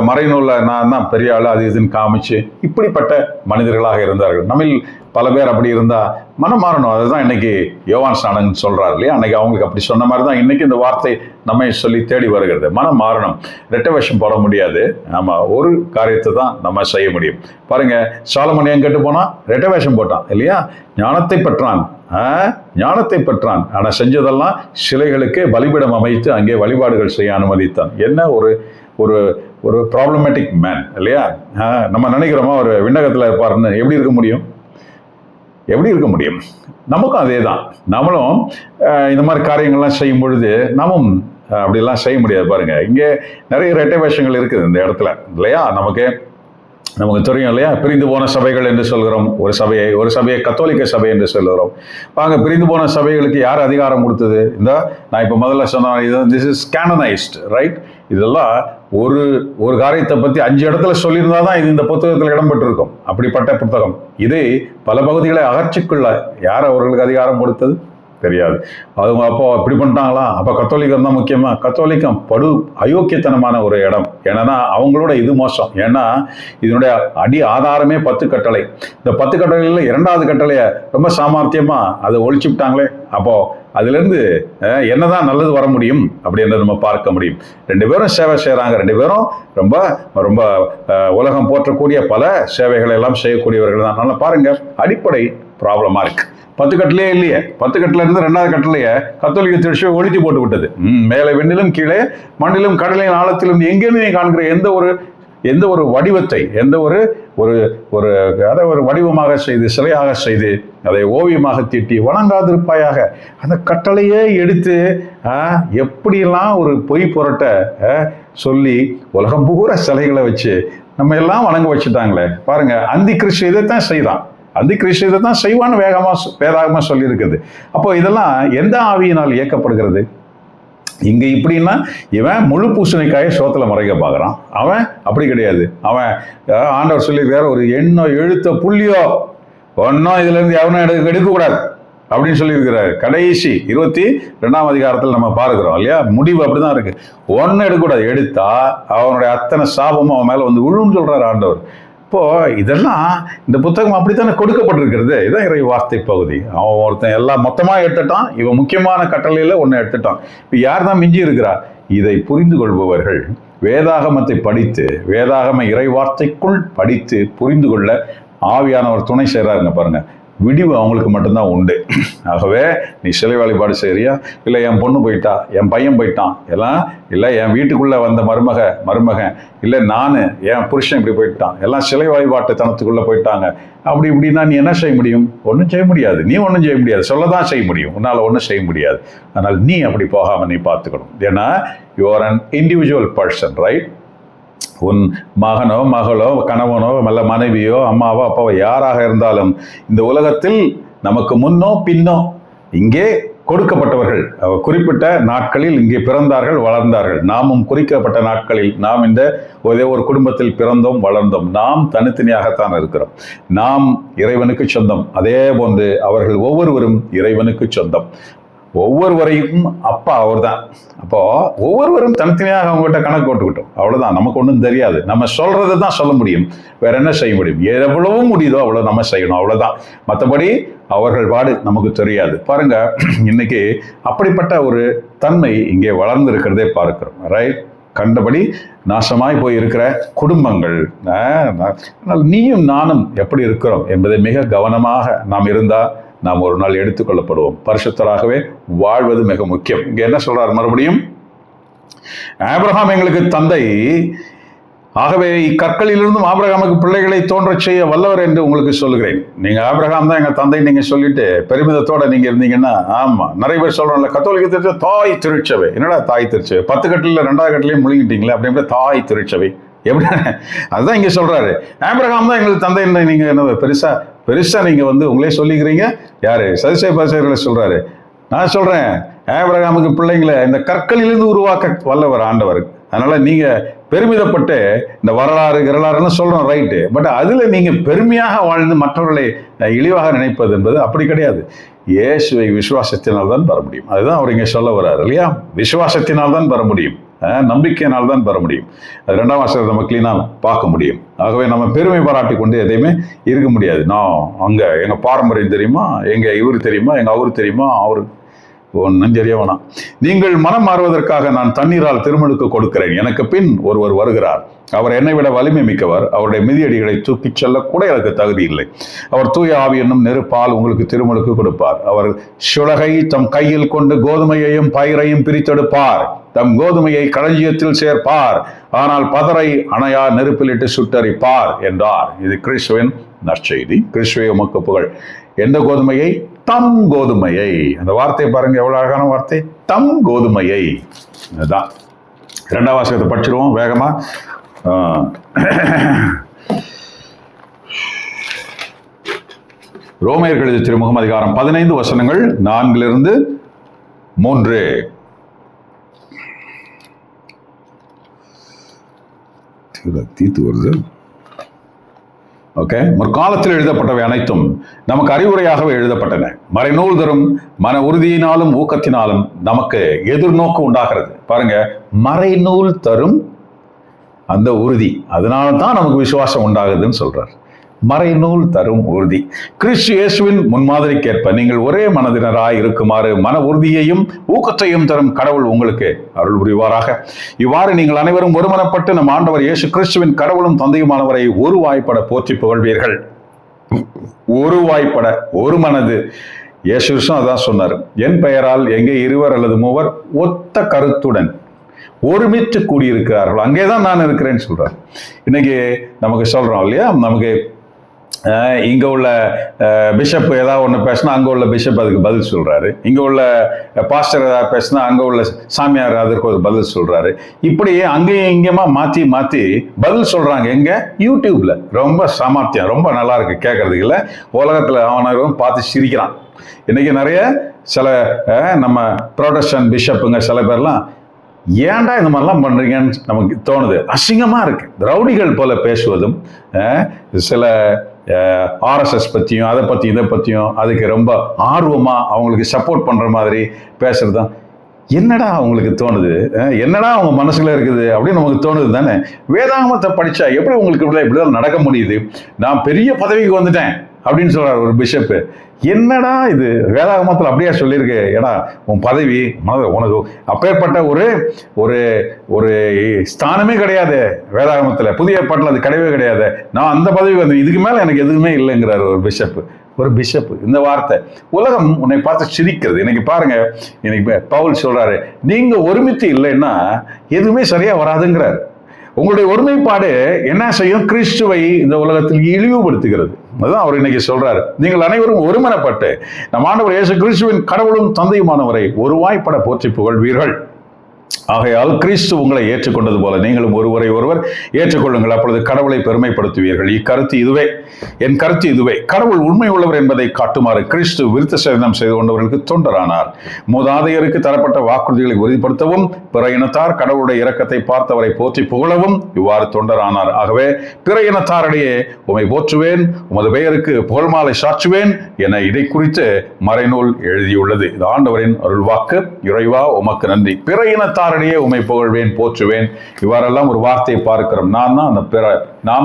S1: மறைநூலில் நான் தான் பெரிய ஆள் அது இதுன்னு காமிச்சு இப்படிப்பட்ட மனிதர்களாக இருந்தார்கள். நம்மில் பல பேர் அப்படி இருந்தால் மனம் மாறணும். அதுதான் இன்னைக்கு யோவான் ஸ்நானன் சொல்றாரு இல்லையா? அன்னைக்கு அவங்களுக்கு அப்படி சொன்ன மாதிரி தான் இன்னைக்கு இந்த வார்த்தை நம்மை சொல்லி தேடி வருகிறது. மனம் மாறணும். ரெட்ட வேஷம் போட முடியாது. நம்ம ஒரு காரியத்தை தான் நம்ம செய்ய முடியும். பாருங்க, சாலமன் ஏன் கெட்டு போனா? ரெட்ட வேஷம் போட்டான் இல்லையா? ஞானத்தை பெற்றான், ஞானத்தை பெற்றான். ஆனால் செஞ்சதெல்லாம் சிலைகளுக்கு பலிபீடம் அமைத்து அங்கே வழிபாடுகள் செய்ய அனுமதித்தான். என்ன ஒரு ஒரு ஒரு ப்ராப்ளமேட்டிக் மேன் இல்லையா? நம்ம நினைக்கிறோமா ஒரு விண்ணகத்தில் இருப்பாருன்னு? எப்படி இருக்க முடியும்? எப்படி இருக்க முடியும்? நமக்கும் அதே தான். நம்மளும் இந்த மாதிரி காரியங்கள்லாம் செய்யும் பொழுது நாமும் அப்படிலாம் செய்ய முடியாது. பாருங்க, இங்கே நிறைய ரெட்டை வேஷங்கள் இருக்குது இந்த இடத்துல இல்லையா? நமக்கு தெரியும் இல்லையா? பிரிந்து போன சபைகள் என்று சொல்கிறோம். ஒரு சபையை கத்தோலிக்க சபை என்று சொல்கிறோம். வாங்க, பிரிந்து போன சபைகளுக்கு யார் அதிகாரம் கொடுத்தது? நான் இப்போ முதல்ல சொன்னேன், திஸ் இஸ் கேனனைஸ்ட், ரைட்? இதெல்லாம் ஒரு காரியத்தை பற்றி 5 இடத்துல சொல்லியிருந்தா தான் இது இந்த புத்தகத்தில் இடம்பெற்றிருக்கும். அப்படிப்பட்ட புத்தகம் இது. பல பகுதிகளை அகற்றிக்கொள்ள யார் அவர்களுக்கு அதிகாரம் கொடுத்தது? தெரியாது. அவங்க அப்போ இப்படி பண்ணிட்டாங்களா? அப்போ கத்தோலிக்கம் தான் முக்கியமா? கத்தோலிக்கம் படு அயோக்கியத்தனமான ஒரு இடம். ஏன்னா அவங்களோட இது மோசம். ஏன்னா இதனுடைய அடி ஆதாரமே 10 கட்டளை. இந்த 10 கட்டளைகளில் 2வது கட்டளையை ரொம்ப சாமர்த்தியமா அதை ஒழிச்சு விட்டாங்களே. அப்போ அதுலேருந்து என்னதான் நல்லது வர முடியும் அப்படின்றத நம்ம பார்க்க முடியும். 2 பேரும் சேவை செய்கிறாங்க. 2 பேரும் ரொம்ப ரொம்ப உலகம் போற்றக்கூடிய பல சேவைகளை எல்லாம் செய்யக்கூடியவர்கள் தான். அதனால பாருங்க, அடிப்படை ப்ராப்ளமா இருக்கு. 10 கட்டளையே இல்லையே. 10 கட்டளை இருந்து 2வது கட்டளையை கத்தோலிக்க திருச்சபை ஒழித்து போட்டு விட்டது. மேலே விண்ணிலும் கீழே மண்ணிலும் கடலின் ஆழத்திலும் எங்கேயுமே காண்கிற எந்த ஒரு வடிவத்தை, எந்த ஒரு அதை ஒரு வடிவமாக செய்து, சிலையாக செய்து, அதை ஓவியமாக தீட்டி வணங்காதிருப்பாயாக அந்த கட்டளையே எடுத்து எப்படியெல்லாம் ஒரு பொய் புரட்ட சொல்லி உலகம் பூரா சிலைகளை வச்சு நம்ம எல்லாம் வணங்க வச்சுட்டாங்களே. பாருங்க, அந்தி கிறிஸ்து இதைத்தான் செய்தான். அந்த கிறிஸ்து இதை தான் செய்வான்னு வேதாகமா சொல்லியிருக்குது. அப்போ இதெல்லாம் எந்த ஆவியினால் இயக்கப்படுகிறது? இங்க இப்படின்னா இவன் முழு பூசணிக்காயை சோத்துல மறைக்க பார்க்குறான். அவன் அப்படி கிடையாது. அவன் ஆண்டவர் சொல்லியிருக்காரு, ஒரு எண்ணோ எழுத்த புள்ளியோ ஒன்னும் இதுல இருந்து எவனும் எடுக்கக்கூடாது அப்படின்னு சொல்லியிருக்கிறாரு. கடைசி 22ஆம் அதிகாரத்தில் நம்ம பார்க்கிறோம் இல்லையா? முடிவு அப்படிதான் இருக்கு. ஒன்னும் எடுக்கக்கூடாது. எடுத்தா அவனுடைய அத்தனை சாபமும் அவன் மேல வந்து விழுன்னு சொல்றாரு ஆண்டவர். இப்போ இதெல்லாம் இந்த புத்தகம் அப்படித்தானே கொடுக்கப்பட்டிருக்கிறது. இதான் இறை வார்த்தை பகுதி. அவன் ஒருத்தன் எல்லாம் மொத்தமா எடுத்துட்டான். இவன் முக்கியமான கட்டளையில ஒன்னு எடுத்துட்டான். இப்ப யார் தான் மிஞ்சி இருக்கிறா? இதை புரிந்து கொள்பவர்கள் வேதாகமத்தை படித்து, வேதாகம இறை வார்த்தைக்குள் படித்து புரிந்து கொள்ள ஆவியானவர் துணை செய்றாருங்க. பாருங்க, விடிவு அவங்களுக்கு மட்டும்தான் உண்டு. ஆகவே நீ சிலை வழிபாடு செய்யறியா, இல்லை என் பொண்ணு போயிட்டா, என் பையன் போயிட்டான், எல்லாம் இல்லை என் வீட்டுக்குள்ள வந்த மருமகன், இல்லை நான் என் புருஷன் இப்படி போயிட்டான், எல்லாம் சிலை வழிபாட்டு தனத்துக்குள்ள போயிட்டாங்க, அப்படி இப்படின்னா நீ என்ன செய்ய முடியும்? ஒன்றும் செய்ய முடியாது. நீ ஒன்றும் செய்ய முடியாது, சொல்லதான் செய்ய முடியும், உன்னால் ஒன்றும் செய்ய முடியாது. அதனால் நீ அப்படி போகாமல் நீ பார்த்துக்கணும். ஏன்னா you are an individual person, right? உன் மகனோ மகளோ கணவனோ நல்ல மனைவியோ அம்மாவோ அப்பாவோ யாராக இருந்தாலும் இந்த உலகத்தில் நமக்கு முன்னோ பின்னோ இங்கே கொடுக்கப்பட்டவர்கள். குறிப்பிட்ட நாட்களில் இங்கே பிறந்தார்கள், வளர்ந்தார்கள். நாமும் குறிக்கப்பட்ட நாட்களில் நாம் இந்த ஒரே ஒரு குடும்பத்தில் பிறந்தோம், வளர்ந்தோம். நாம் தனித்தனியாகத்தான் இருக்கிறோம். நாம் இறைவனுக்கு சொந்தம். அதே போன்று அவர்கள் ஒவ்வொருவரும் இறைவனுக்கு சொந்தம். ஒவ்வொருவரையும் அப்பா அவர் தான். அப்போ ஒவ்வொருவரும் தனித்தனியாக அவங்ககிட்ட கணக்கு போட்டுக்கிட்டோம், அவ்வளவுதான். நமக்கு ஒன்றும் தெரியாது. நம்ம சொல்றது தான் சொல்ல முடியும், வேற என்ன செய்ய முடியும்? எவ்வளவு முடியுதோ அவ்வளவு நம்ம செய்யணும், அவ்வளவுதான். மற்றபடி அவர்கள் பாடு நமக்கு தெரியாது. பாருங்க, இன்னைக்கு அப்படிப்பட்ட ஒரு தன்மை இங்கே வளர்ந்து இருக்கிறதே பார்க்கிறோம், ரைட்? கண்டபடி நாசமாய் போய் இருக்கிற குடும்பங்கள். நீயும் நானும் எப்படி இருக்கிறோம் என்பதை மிக கவனமாக நாம் இருந்தால் நாம் ஒரு நாள் எடுத்துக்கொள்ளப்படுவோம். பரிசுத்தராகவே வாழ்வது மிக முக்கியம். இங்க என்ன சொல்றார் மறுபடியும்? ஆபிரகாம் எங்களுக்கு தந்தை, ஆகவே இக்கற்களிலிருந்தும் ஆபிரகாமுக்கு பிள்ளைகளை தோன்றச் செய்ய வல்லவர் என்று உங்களுக்கு சொல்லுகிறேன். நீங்க ஆபிரகாம் தான் எங்க தந்தை நீங்க சொல்லிட்டு பெருமிதத்தோட நீங்க இருந்தீங்கன்னா, ஆமா, நிறைய பேர் சொல்றோம்ல, கத்தோலிக்க திருச்சபை தாய் திருச்சபை. என்னடா தாய் திருச்சபை? 10 கட்டில 2வது கட்டிலையும் முழுங்கிட்டீங்களே, அப்படி தாய் திருச்சபை எப்படி? அதுதான் இங்க சொல்றாரு. ஆபிரகாம் தான் எங்களுக்கு தந்தை. நீங்க என்ன பெருசா நீங்க உங்களே சொல்லிக்கிறீங்க? யாரு? சதுசேய பரிசேயர்களை சொல்றாரு. நான் சொல்றேன், ஆபிரகாமுக்கு பிள்ளைங்களை இந்த கற்களிலிருந்து உருவாக்க வல்லவர் ஆண்டவர். அதனால நீங்க பெருமிதப்பட்டு இந்த வரலாறுன்னு சொல்றோம், ரைட்டு. பட் அதுல நீங்க பெருமையாக வாழ்ந்து மற்றவர்களை இழிவாக நினைப்பது என்பது அப்படி கிடையாது. இயேசுவை விசுவாசத்தினால் தான் பெற முடியும். அதுதான் அவர் இங்க சொல்ல வர்றாரு இல்லையா? விசுவாசத்தினால் தான் பெற முடியும், நம்பிக்கையினால் தான் பெற முடியும். அது 2ஆம் வசனத்தை நம்ம கிளீனா பார்க்க முடியும். ஆகவே நம்ம பெருமை பாராட்டி கொண்டு எதையுமே இருக்க முடியாது. நான் அங்க எங்க பாரம்பரியம் தெரியுமா, எங்க இவரு தெரியுமா, எங்க அவரு தெரியுமா, அவரு ஒன்னும் தெரிய வேணாம். நீங்கள் மனம் மாறுவதற்காக நான் தண்ணீரால் திருமுழுக்கு கொடுக்கிறேன். எனக்கு பின் ஒருவர் வருகிறார், அவர் என்னை விட வலிமை மிக்கவர். அவருடைய மிதியடிகளை தூக்கிச் செல்ல கூட எனக்கு தகுதி இல்லை. அவர் தூய ஆவி என்னும் நெருப்பால் உங்களுக்கு திருமுழுக்கு கொடுப்பார். அவர் சுளகை தம் கையில் கொண்டு கோதுமையையும் பயிரையும் பிரித்தெடுப்பார். தம் கோதுமையை களஞ்சியத்தில் சேர்ப்பார், ஆனால் பதரை அணையா நெருப்பிலிட்டு சுட்டரிப்பார் என்றார். இது கிறிஸ்துவின் நற்செய்தி. கிறிஸ்துவே உமக்கு புகழ். எந்த கோதுமையை? தம் கோதுமையை. அந்த வார்த்தையை பாருங்க, எவ்வளவு அழகான வார்த்தை, தம் கோதுமையை. அதுதான் 2ஆம் வாசகத்தை படிச்சிருவோம் வேகமா. ரோமையர்கள் எழுதிய திருமுகம் அதிகாரம் 15 வசனங்கள் 4 to 3. தீத்து வருது. ஓகே. முற்காலத்தில் எழுதப்பட்டவை அனைத்தும் நமக்கு அறிவுரையாகவே எழுதப்பட்டன. மறைநூல் தரும் மன உறுதியினாலும் ஊக்கத்தினாலும் நமக்கு எதிர்நோக்கு உண்டாகிறது. பாருங்க, மறைநூல் தரும் அந்த உறுதி, அதனால தான் நமக்கு விசுவாசம் உண்டாகுதுன்னு சொல்றார். மறைநூல் தரும் உறுதி. கிறிஸ்து இயேசுவின் முன்மாதிரிக்கேற்ப நீங்கள் ஒரே மனதினராய் இருக்குமாறு மன உறுதியையும் ஊக்கத்தையும் தரும் கடவுள் உங்களுக்கு அருள் புரிவாராக. இவ்வாறு நீங்கள் அனைவரும் ஒருமனப்பட்டு நம் ஆண்டவர் இயேசு கிறிஸ்துவின் கடவுளும் தந்தையுமானவரை ஒரு வாய்ப்பட போற்றி புகழ்வீர்கள். ஒரு வாய்ப்பட, ஒரு மனது. இயேசு கிறிஸ்து அதான் சொன்னார், என் பெயரால் எங்கே 2 அல்லது 3 ஒத்த கருத்துடன் ஒருமித்து கூடியிருக்கிறார்கள், அங்கேதான் நான் இருக்கிறேன்னு சொல்றார். இன்னைக்கு நமக்கு சொல்றோம் இல்லையா, நமக்கு இங்க உள்ள பிஷப் ஏதாவது ஒன்று பேசினா அங்க உள்ள பிஷப் அதுக்கு பதில் சொல்றாரு, இங்க உள்ள பாஸ்டர் ஏதாவது பேசினா அங்க உள்ள சாமியார் அதற்கு ஒரு பதில் சொல்றாரு. இப்படி அங்கேயும் இங்கேயுமா மாத்தி மாத்தி பதில் சொல்றாங்க. எங்க? யூடியூப்ல. ரொம்ப சாமர்த்தியம், ரொம்ப நல்லா இருக்கு கேட்கறதுக்கு. இல்லை, உலகத்துல அவனரும் பார்த்து சிரிக்கிறான். இன்னைக்கு நிறைய சில நம்ம புரோட்டஸ்டன்ட் பிஷப்புங்க சில பேர்லாம் ஏன்டா இந்த மாதிரிலாம் பண்றீங்கன்னு நமக்கு தோணுது. அசிங்கமா இருக்கு. ரவுடிகள் போல பேசுவதும், சில ஆர்எஸ்எஸ் பற்றியும் அதை பற்றியும் இதை பற்றியும் அதுக்கு ரொம்ப ஆர்வமாக அவங்களுக்கு சப்போர்ட் பண்ணுற மாதிரி பேசுறது தான். என்னடா அவங்களுக்கு தோணுது, என்னடா அவங்க மனசுல இருக்குது அப்படின்னு நமக்கு தோணுது தானே. வேதாகமத்தை படித்தா எப்படி உங்களுக்கு இப்படிதான் நடக்க முடியுது? நான் பெரிய பதவிக்கு வந்துட்டேன் அப்படின்னு சொல்றாரு ஒரு பிஷப்பு. என்னடா இது, வேதாகமத்தில் அப்படியே சொல்லியிருக்கு. ஏன்னா உன் பதவி உனக்கு அப்பேற்பட்ட ஒரு ஒரு ஒரு ஸ்தானமே கிடையாது வேதாகமத்தில். புதிய ஏற்பாட்டில் அது கிடையவே கிடையாது. நான் அந்த பதவி வந்து இதுக்கு மேலே எனக்கு எதுவுமே இல்லைங்கிறார் ஒரு பிஷப்பு. ஒரு பிஷப். இந்த வார்த்தை உலகம் உன்னை பார்த்து சிரிக்கிறது. இன்னைக்கு பாருங்க, இன்னைக்கு பவுல் சொல்றாரு, நீங்க ஒருமித்து இல்லைன்னா எதுவுமே சரியா வராதுங்கிறார். உங்களுடைய ஒருமைப்பாடு என்ன செய்யும்? கிறிஸ்துவை இந்த உலகத்தில் இழிவுபடுத்துகிறது. அதுதான் அவர் இன்னைக்கு சொல்றாரு. நீங்கள் அனைவரும் ஒருமனப்பட்டு நம் ஆண்டவர் இயேசு கிறிஸ்துவின் கடவுளும் தந்தையுமானவரை ஒருவாய்ப்பட போற்றி புகழ்வீர்கள். ஆகையால் கிறிஸ்து உங்களை ஏற்றுக்கொண்டது போல நீங்களும் ஒருவரை ஒருவர் ஏற்றுக்கொள்ளுங்கள், அப்பொழுது கடவுளை பெருமைப்படுத்துவீர்கள். இக்கருத்து இதுவே, என் கருத்து இதுவே, கடவுள் உண்மை உள்ளவர் என்பதை காட்டுமாறு கிறிஸ்து விருத்த சேதனம் செய்து கொண்டவர்களுக்கு தொண்டரானார். மூதாதையருக்கு தரப்பட்ட வாக்குறுதிகளை உறுதிப்படுத்தவும் பிற இனத்தார் கடவுளுடைய இரக்கத்தை பார்த்தவரை போற்றி புகழவும் இவ்வாறு தொண்டரானார். ஆகவே பிற இனத்தாரிடையே உம்மை போற்றுவேன், உமது பெயருக்கு புகழ்மாலை சாற்றுவேன் என இதை குறித்து மறைநூல் எழுதியுள்ளது. இது ஆண்டவரின் அருள்வாக்கு. இறைவா உமக்கு நன்றி. பிற இனத்தாரிடையே உம்மை புகழ்வேன், போற்றுவேன். இவ்வாறெல்லாம் ஒரு வார்த்தையை பார்க்கிறோம். நாம்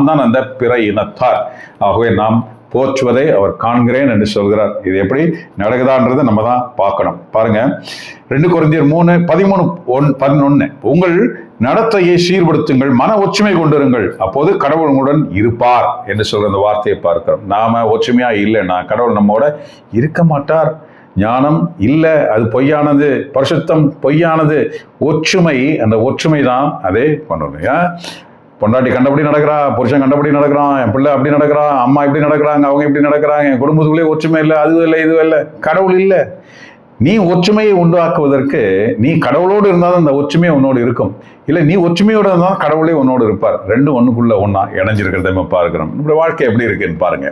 S1: தான் அந்த பிற இனத்தார். ஆகவே நாம் போற்றுவதை அவர் காண்கிறேன் என்று சொல்கிறார். இது எப்படி நடக்குதான்றதை நம்ம தான் பார்க்கணும். பாருங்க, 2 கொரிந்தியர் 3:13-11, உங்கள் நடத்தையை சீர்படுத்துங்கள், மன ஒற்றுமை கொண்டிருங்கள், அப்போது கடவுள் உங்களுடன் இருப்பார் என்று சொல்ற அந்த வார்த்தையை பார்க்கிறோம். நாம ஒற்றுமையா இல்லைன்னா கடவுள் நம்மோட இருக்க மாட்டார். ஞானம் இல்லை, அது பொய்யானது. பரிசுத்தம் பொய்யானது. ஒற்றுமை, அந்த ஒற்றுமை தான் அதே பண்ணணும். பொண்டாட்டி கண்டபடி நடக்கிறா, புருஷன் கண்டபடி நடக்கிறான், என் பிள்ளை அப்படி நடக்கிறான், அம்மா இப்படி நடக்கிறாங்க, அவங்க இப்படி நடக்கிறாங்க, என் குடும்பத்துக்குள்ளே ஒற்றுமை இல்லை, அது இல்லை, இது இல்லை. கடவுள் இல்லை. நீ ஒற்றுமையை உண்டாக்குவதற்கு நீ கடவுளோடு இருந்தாலும் அந்த ஒற்றுமையை உன்னோடு இருக்கும். இல்லை, நீ ஒற்றுமையோடு இருந்தாலும் கடவுளே உன்னோடு இருப்பார். ரெண்டும் ஒண்ணுக்குள்ள ஒன்னா இணைஞ்சிருக்கிறத நம்ம பார்க்கிறோம். நம்மளுடைய வாழ்க்கை எப்படி இருக்குன்னு பாருங்க.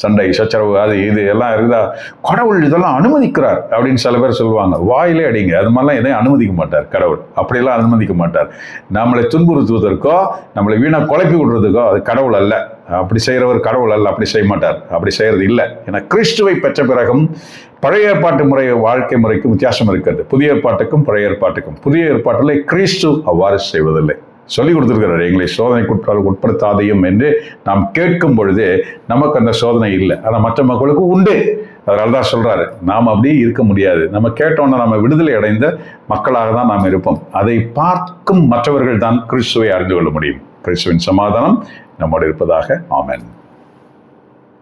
S1: சண்டை சச்சரவு அது இது எல்லாம் இருக்குதா? கடவுள் இதெல்லாம் அனுமதிக்கிறார் அப்படின்னு சில பேர் சொல்லுவாங்க. வாயிலே அடிங்க, அது மாதிரிலாம் எதையும் அனுமதிக்க மாட்டார் கடவுள். அப்படியெல்லாம் அனுமதிக்க மாட்டார். நம்மளை துன்புறுத்துவதற்கோ நம்மளை வீணா குழப்பி விடுறதுக்கோ அது கடவுள் அல்ல. அப்படி செய்கிறவர் கடவுள் அல்ல. அப்படி செய்ய மாட்டார். அப்படி செய்யறது இல்லை. ஏன்னா கிறிஸ்துவை பெற்ற பிறகும் பழைய ஏற்பாட்டு முறை வாழ்க்கை முறைக்கும் வித்தியாசம் இருக்கிறது. புதிய ஏற்பாட்டுக்கும் பழைய ஏற்பாட்டுக்கும். புதிய ஏற்பாட்டில் கிறிஸ்து அவ்வாறு செய்வதில்லை. சொல்லி கொடுத்துருக்கிறார், எங்களை சோதனைக்கு உட்படுத்தாதையும் என்று நாம் கேட்கும் பொழுது நமக்கு அந்த சோதனை இல்லை. ஆனால் மற்ற மக்களுக்கு உண்டு. அதனால தான் சொல்றாரு, நாம் அப்படி இருக்க முடியாது. நம்ம கேட்டோன்னா நம்ம விடுதலை அடைந்த மக்களாக தான் நாம் இருப்போம். அதை பார்க்கும் மற்றவர்கள் தான் கிறிஸ்துவை அறிந்து கொள்ள முடியும். கிறிஸ்துவின் சமாதானம் நம்மோடு இருப்பதாக. ஆமென்.